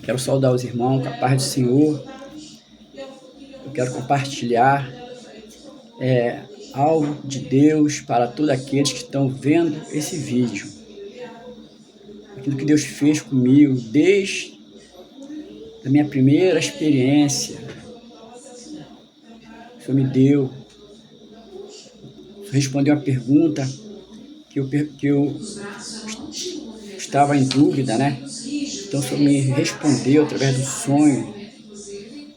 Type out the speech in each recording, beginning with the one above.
Quero saudar os irmãos com a paz do Senhor. Eu quero compartilhar algo de Deus para todos aqueles que estão vendo esse vídeo. Aquilo que Deus fez comigo desde a minha primeira experiência. O Senhor me deu. O Senhor respondeu uma pergunta que eu estava em dúvida, né? Então o Senhor me respondeu através do sonho,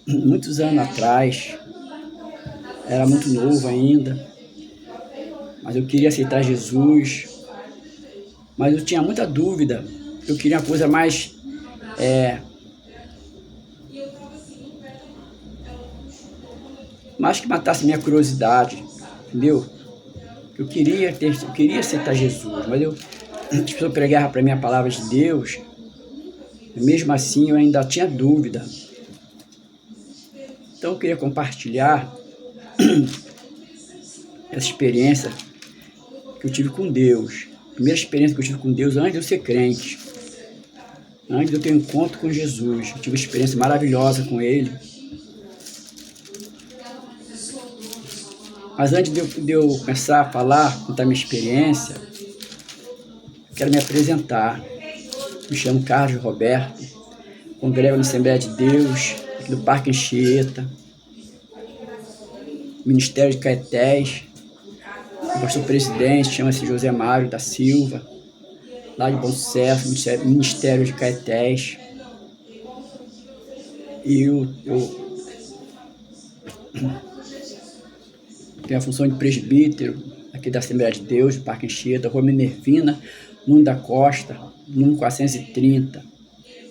muitos anos atrás. Era muito novo ainda, mas eu queria aceitar Jesus, mas eu tinha muita dúvida. Eu queria uma coisa mais que matasse minha curiosidade, entendeu? Eu queria aceitar Jesus, mas as pessoas pregavam para mim a palavra de Deus, e mesmo assim eu ainda tinha dúvida. Então eu queria compartilhar essa experiência que eu tive com Deus. A primeira experiência que eu tive com Deus antes de eu ser crente. Antes de eu ter um encontro com Jesus. Eu tive uma experiência maravilhosa com Ele. Mas antes de eu começar a falar, contar minha experiência, eu quero me apresentar. Me chamo Carlos Roberto, congrego na Assembleia de Deus, aqui do Parque Anchieta, Ministério de Caetés. O pastor presidente chama-se José Mário da Silva, lá de Bom Sucesso, Ministério de Caetés. E eu tenho a função de presbítero aqui da Assembleia de Deus, do Parque Anchieta, Rua Minervina, Nuno da Costa, número 430,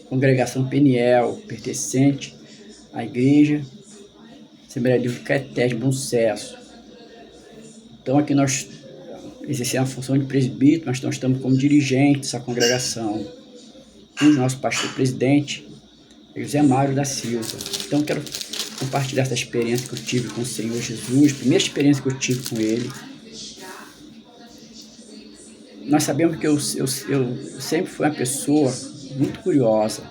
congregação Peniel, pertencente à igreja Assembleia de Deus de Caetés, Bom Sucesso. Então aqui nós exercemos a função de presbítero, mas nós estamos como dirigentes dessa congregação. O nosso pastor presidente é José Mário da Silva. Então eu quero compartilhar essa experiência que eu tive com o Senhor Jesus, a primeira experiência que eu tive com Ele. Nós sabemos que eu sempre fui uma pessoa muito curiosa.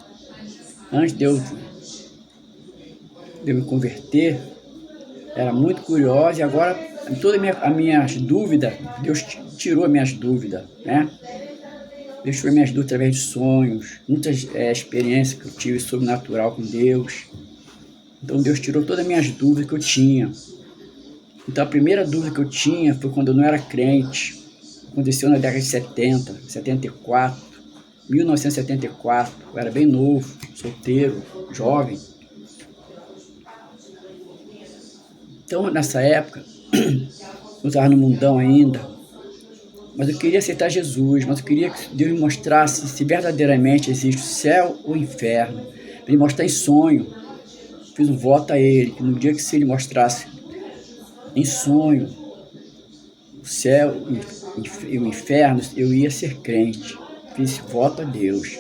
Antes de eu me converter, era muito curiosa, e agora todas as minhas dúvidas, Deus tirou as minhas dúvidas, né? Deus tirou minhas dúvidas através de sonhos, muitas experiências que eu tive sobrenatural com Deus. Então Deus tirou todas as minhas dúvidas que eu tinha. Então a primeira dúvida que eu tinha foi quando eu não era crente. Aconteceu na década de 70, 74, 1974. Eu era bem novo, solteiro, jovem. Então nessa época, eu estava no mundão ainda, mas eu queria aceitar Jesus, mas eu queria que Deus me mostrasse se verdadeiramente existe o céu ou o inferno, para Ele mostrar em sonho. Fiz um voto a Ele, que no dia que se Ele mostrasse em sonho o céu e o inferno, eu ia ser crente. Fiz esse voto a Deus.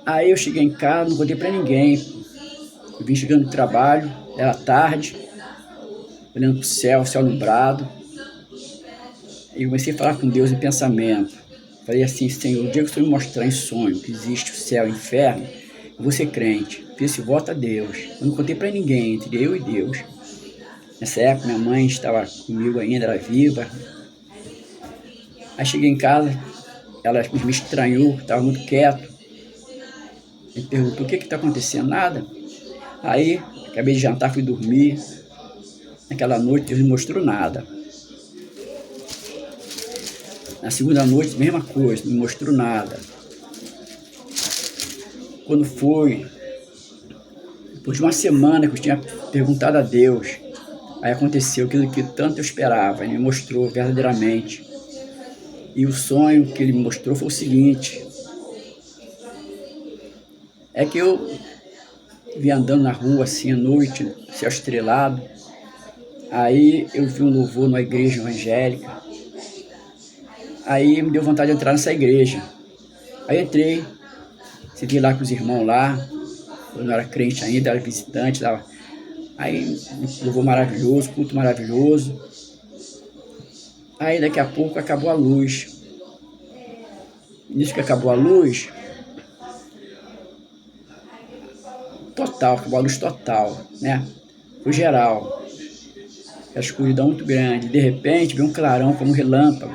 Aí eu cheguei em casa, não contei para ninguém. Eu vim chegando do trabalho, era tarde, olhando para o céu nublado. E comecei a falar com Deus em pensamento. Falei assim: Senhor, o dia que o Senhor me mostrar em sonho que existe o céu e o inferno, eu vou ser crente. Fiz esse voto a Deus. Eu não contei para ninguém, entre eu e Deus. Nessa época, minha mãe estava comigo ainda, era viva. Aí cheguei em casa, ela me estranhou, estava muito quieto. Me perguntou: o que está acontecendo? Nada. Aí, acabei de jantar, fui dormir. Naquela noite, Deus não mostrou nada. Na segunda noite, mesma coisa, não mostrou nada. Quando foi, depois de uma semana que eu tinha perguntado a Deus, aí aconteceu aquilo que tanto eu esperava. Ele me mostrou verdadeiramente. E o sonho que Ele me mostrou foi o seguinte: é que eu vim andando na rua assim à noite, céu estrelado. Aí eu vi um louvor numa igreja evangélica. Aí me deu vontade de entrar nessa igreja. Aí entrei, sentei lá com os irmãos lá. Eu não era crente ainda, era visitante. Tava... Aí, louvor maravilhoso, culto maravilhoso. Aí, daqui a pouco, acabou a luz. Nisso que acabou a luz, total, acabou a luz total, né? Foi geral. A escuridão muito grande. De repente, veio um clarão como um relâmpago.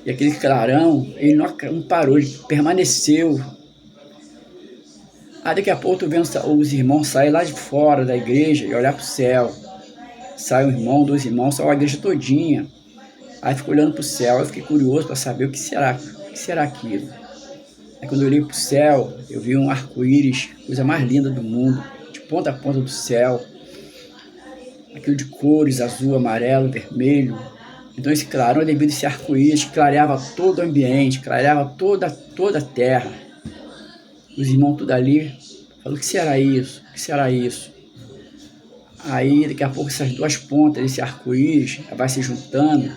E aquele clarão, ele não parou, ele permaneceu. Aí daqui a pouco tu vendo os irmãos saírem lá de fora da igreja e olhar para o céu. Sai um irmão, dois irmãos, saiu a igreja todinha. Aí fico olhando para o céu, eu fiquei curioso para saber o que será aquilo. Aí quando eu olhei para o céu, eu vi um arco-íris, coisa mais linda do mundo, de ponta a ponta do céu. Aquilo de cores, azul, amarelo, vermelho. Então esse clarão é devido a esse arco-íris que clareava todo o ambiente, clareava toda a terra. Os irmãos tudo ali, falaram, o que será isso? O que será isso? Aí daqui a pouco essas duas pontas desse arco-íris vai se juntando,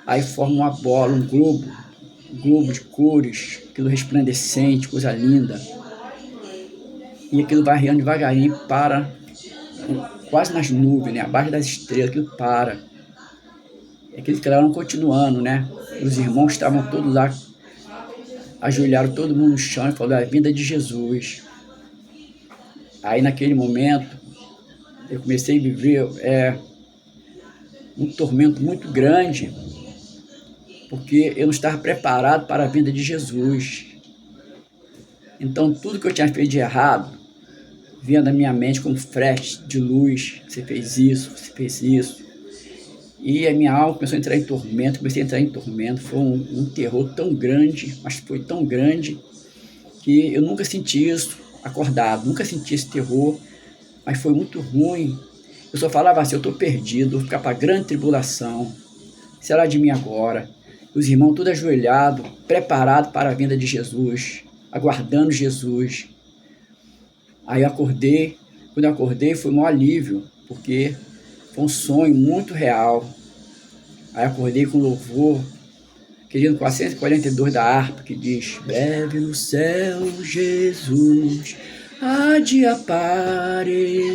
aí forma uma bola, um globo de cores, aquilo resplandecente, coisa linda. E aquilo vai riando devagarinho, para quase nas nuvens, né? Abaixo das estrelas, aquilo para. E aquele clarão continuando, né? Os irmãos estavam todos lá, ajoelharam todo mundo no chão e falaram, a vinda de Jesus. Aí naquele momento, eu comecei a viver um tormento muito grande, porque eu não estava preparado para a vinda de Jesus. Então tudo que eu tinha feito de errado, vinha da minha mente como flash de luz, você fez isso. E a minha alma começou a entrar em tormento, foi um terror tão grande, mas foi tão grande, que eu nunca senti isso acordado, nunca senti esse terror, mas foi muito ruim. Eu só falava assim, eu estou perdido, vou ficar para a grande tribulação, será de mim agora? Os irmãos todos ajoelhados, preparados para a vinda de Jesus, aguardando Jesus. Aí eu acordei, quando eu acordei foi um alívio, porque foi um sonho muito real. Aí acordei com louvor, querido 442 da harpa, que diz, breve no céu Jesus há de aparecer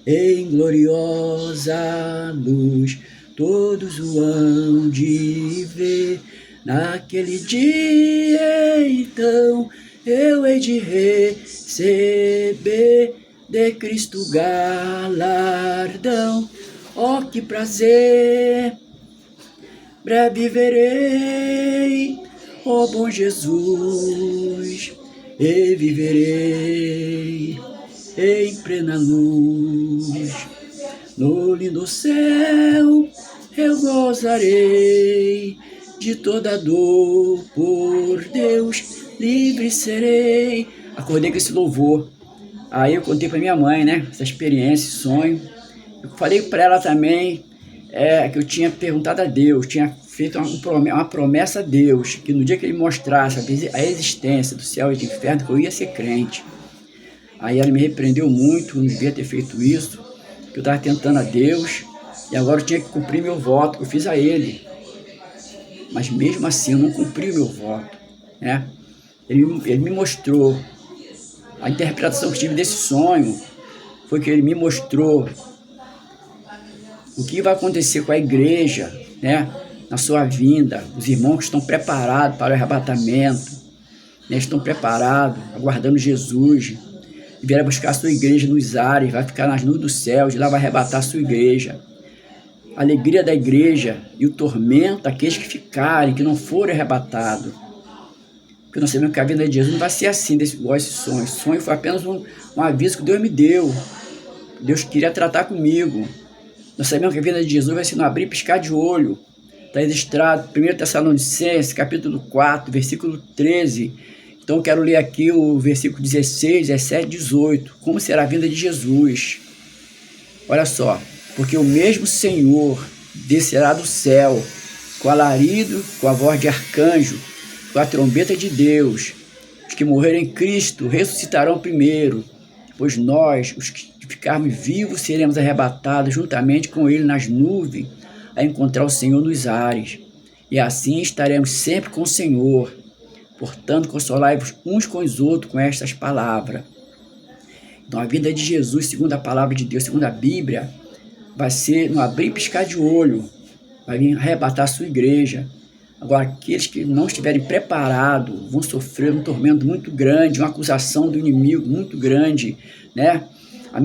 em gloriosa luz, todos o hão de ver. Naquele dia então eu hei de receber de Cristo galardão. Oh, que prazer, breve verei, ó bom Jesus, e viverei em plena luz. No lindo céu eu gozarei de toda dor, por Deus livre serei. Acordei com esse louvor. Aí eu contei para minha mãe, né, essa experiência, esse sonho. Eu falei para ela também que eu tinha perguntado a Deus, tinha feito uma promessa a Deus, que no dia que Ele mostrasse a existência do céu e do inferno, que eu ia ser crente. Aí ela me repreendeu muito, não devia ter feito isso, que eu estava tentando a Deus, e agora eu tinha que cumprir meu voto, que eu fiz a Ele. Mas mesmo assim eu não cumpri o meu voto, né? Ele me mostrou, a interpretação que tive desse sonho foi que Ele me mostrou o que vai acontecer com a igreja, né, na sua vinda. Os irmãos que estão preparados para o arrebatamento, né, estão preparados, aguardando Jesus, e vieram buscar a sua igreja nos ares, vai ficar nas nuvens do céu, de lá vai arrebatar a sua igreja. A alegria da igreja e o tormento daqueles que ficarem, que não forem arrebatados. Porque nós sabemos que a vinda de Jesus não vai ser assim, igual esse sonho. Esse sonho foi apenas um aviso que Deus me deu. Deus queria tratar comigo. Nós sabemos que a vinda de Jesus vai ser no abrir e piscar de olho. Está registrado, 1 Tessalonicenses, capítulo 4, versículo 13. Então eu quero ler aqui o versículo 16, 17, 18. Como será a vinda de Jesus? Olha só. Porque o mesmo Senhor descerá do céu, com alarido, com a voz de arcanjo, com a trombeta de Deus. Os que morrerem em Cristo ressuscitarão primeiro, pois nós, os que ficarmos vivos, seremos arrebatados juntamente com Ele nas nuvens, a encontrar o Senhor nos ares. E assim estaremos sempre com o Senhor. Portanto, consolai-vos uns com os outros com estas palavras. Então, a vinda de Jesus, segundo a palavra de Deus, segundo a Bíblia, vai ser no abrir e piscar de olho, vai vir arrebatar a sua igreja. Agora, aqueles que não estiverem preparados vão sofrer um tormento muito grande, uma acusação do inimigo muito grande, né?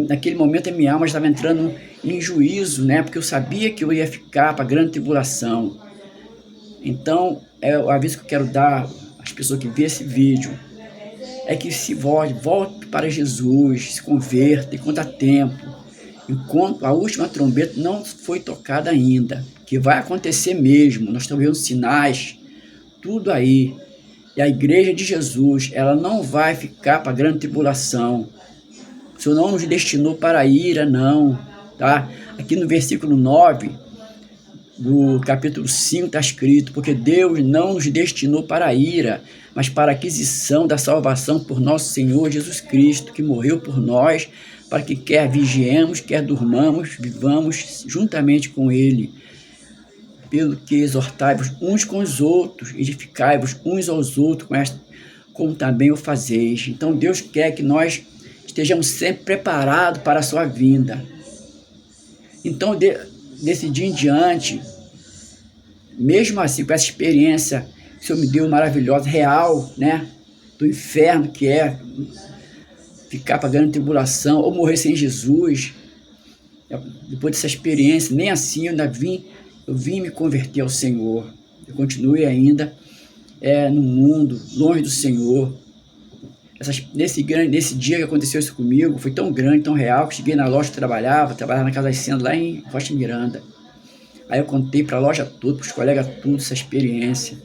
Naquele momento a minha alma estava entrando em juízo, né? Porque eu sabia que eu ia ficar para a grande tribulação. Então, o aviso que eu quero dar às pessoas que vê esse vídeo é que se volte para Jesus, se converta enquanto há tempo, enquanto a última trombeta não foi tocada ainda, que vai acontecer mesmo. Nós estamos vendo sinais, tudo aí. E a igreja de Jesus, ela não vai ficar para a grande tribulação. O Senhor não nos destinou para a ira, não, tá? Aqui no versículo 9 do capítulo 5 está escrito: porque Deus não nos destinou para a ira, mas para a aquisição da salvação por nosso Senhor Jesus Cristo, que morreu por nós, para que quer vigiemos, quer durmamos, vivamos juntamente com Ele. Pelo que exortai-vos uns com os outros, edificai-vos uns aos outros, como também o fazeis. Então Deus quer que nós estejamos sempre preparados para a sua vinda. Então, desse dia em diante, mesmo assim, com essa experiência que o Senhor me deu maravilhosa, real, né, do inferno, que é ficar pagando tribulação ou morrer sem Jesus, depois dessa experiência, nem assim eu vim me converter ao Senhor. Eu continuei ainda no mundo, longe do Senhor. Nesse dia que aconteceu isso comigo, foi tão grande, tão real, que cheguei na loja que trabalhava na Casa das Cenas, lá em Rocha Miranda. Aí eu contei para a loja toda, para os colegas tudo, essa experiência.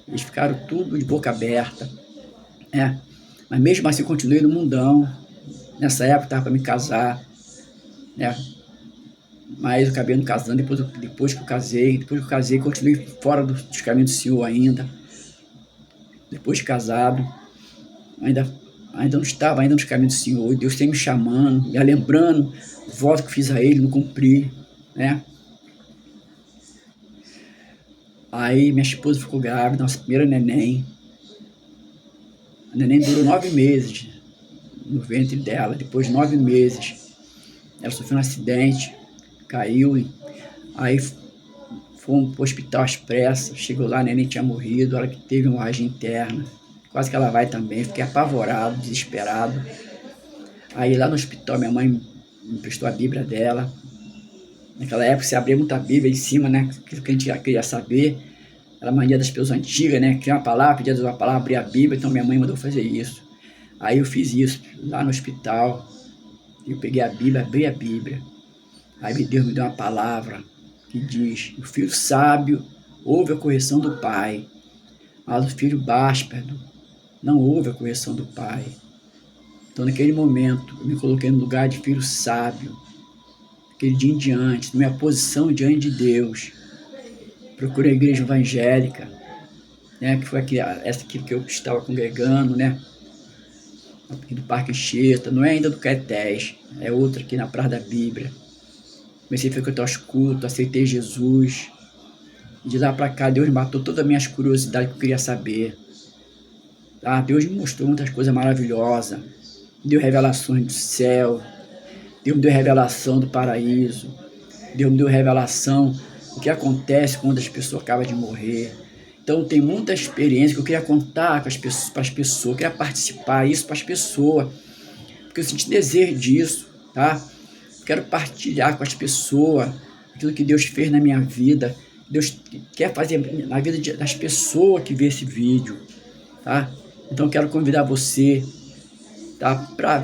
Eles ficaram tudo de boca aberta. Mas mesmo assim eu continuei no mundão. Nessa época eu estava para me casar, né? Mas eu acabei não casando, depois que eu casei, continuei fora dos caminhos do Senhor ainda. Depois de casado, ainda não estava nos caminhos do Senhor. Deus tem me chamando, me lembrando o voto que fiz a Ele, não cumpri, né? Aí minha esposa ficou grávida, nossa primeira neném. A neném durou 9 meses no ventre dela. Depois de 9 meses, ela sofreu um acidente, caiu. Aí fomos para o hospital às pressas. Chegou lá, a neném tinha morrido, ela que teve hemorragia interna. Quase que ela vai também. Fiquei apavorado, desesperado. Aí lá no hospital, minha mãe me emprestou a Bíblia dela. Naquela época, você abria muita Bíblia em cima, né? Aquilo que a gente queria saber. Era a mania das pessoas antigas, né? Criar uma palavra, pedir uma palavra, abrir a Bíblia. Então minha mãe mandou fazer isso. Aí eu fiz isso lá no hospital. Eu peguei a Bíblia, abri a Bíblia. Aí Deus me deu uma palavra que diz: o filho sábio ouve a correção do pai, mas o filho básparo não ouve a correção do pai. Então naquele momento eu me coloquei no lugar de filho sábio. Aquele dia em diante, na minha posição diante de Deus, procurei a igreja evangélica, né, que foi essa aqui que eu estava congregando, né, aqui do Parque Anchieta, não é ainda do Caetés, é outra aqui na Praça da Bíblia. Comecei a frequentar os cultos, aceitei Jesus. E de lá para cá, Deus matou todas as minhas curiosidades que eu queria saber. Tá? Deus me mostrou muitas coisas maravilhosas. Deu revelações do céu. Deus me deu revelação do paraíso. Deus me deu revelação do que acontece quando as pessoas acabam de morrer. Então tem muita experiência que eu queria contar para as pessoas, eu queria participar isso para as pessoas, porque eu senti desejo disso, tá? Quero partilhar com as pessoas aquilo que Deus fez na minha vida. Deus quer fazer na vida das pessoas que vê esse vídeo, tá? Então eu quero convidar você, tá, para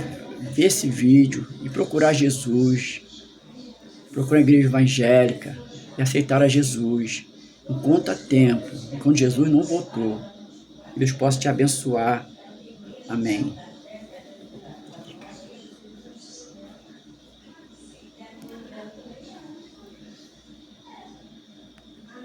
ver esse vídeo e procurar Jesus, procurar a igreja evangélica e aceitar a Jesus enquanto há tempo, enquanto Jesus não voltou. Deus possa te abençoar. Amém.